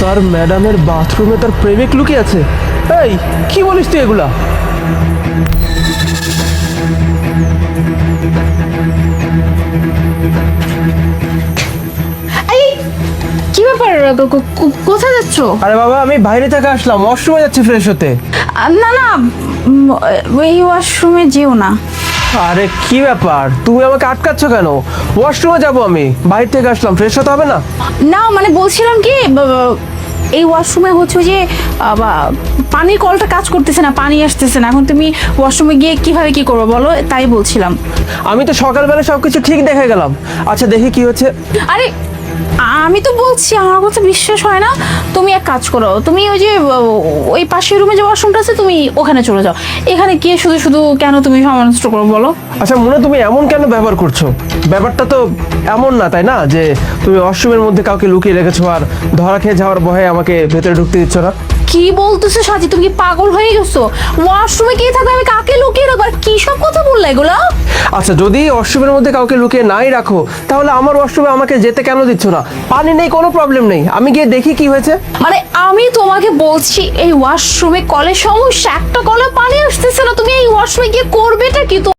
Sir ম্যাডামের বাথরুমে তার প্রেমিক লুকিয়ে আছে। এই কি বলিস তুই এগুলা? এই কি ব্যাপার? কোথায় যাচ্ছ? আরে বাবা, আমি বাইরে থেকে আসলাম, ওয়াশরুমে যাচ্ছি ফ্রেশ হতে। না না, এই ওয়াশরুমে যেও না। আরে কি ব্যাপার, তুমি আমাকে আটকাচ্ছ কেন? ওয়াশরুমে যাবো, আমি বাইরে থেকে আসলাম, ফ্রেশ হতে হবে না? না মানে বলছিলাম কি, এই ওয়াশরুমে হচ্ছে যে পানির কলটা কাজ করতেছে না, পানি আসতেছে না। এখন তুমি ওয়াশরুমে গিয়ে কিভাবে কি করবো বলো, তাই বলছিলাম। আমি তো সকালবেলা সবকিছু ঠিক দেখে গেলাম। আচ্ছা দেখি কি হচ্ছে। আরে আমি তো বলছি, আমার কথা বিশ্বাস হয় না। তুমি এক কাজ করো, তুমি ওই যে ওই পাশের রুমে যে ওয়াশরুমটা আছে তুমি ওখানে চলে যাও। এখানে গিয়ে শুধু শুধু কেন তুমি সময় নষ্ট করো বলো? আচ্ছা মুনা, তুমি এমন কেন ব্যবহার করছো? ব্যাপারটা তো এমন না, তাই না, যে তুমি ওয়াশরুমের মধ্যে কাউকে লুকিয়ে রেখেছো আর ধরা খেয়ে যাওয়ার ভয়ে আমাকে ভেতরে ঢুকতে দিচ্ছ না? কি বলতেছো সাজি, তুমি কি পাগল হয়ে গেছো? ওয়াশরুমে কে থাকবে, আমি কাকে লুকিয়ে রাখবো? আর কি সব কথা বললে এগুলা? আচ্ছা যদি ওয়াশরুমের মধ্যে কাউকে লুকিয়ে নাই রাখো, তাহলে আমার ওয়াশরুমে আমাকে যেতে কেন দিচ্ছ না? পানি নেই, কোনো প্রবলেম নেই, আমি গিয়ে দেখি কি হয়েছে। মানে আমি তোমাকে বলছি এই ওয়াশরুমে কলের সমস্যা, একটা কলে পানি আসতেছে না, তুমি এই ওয়াশরুমে গিয়ে করবেটা কি? তো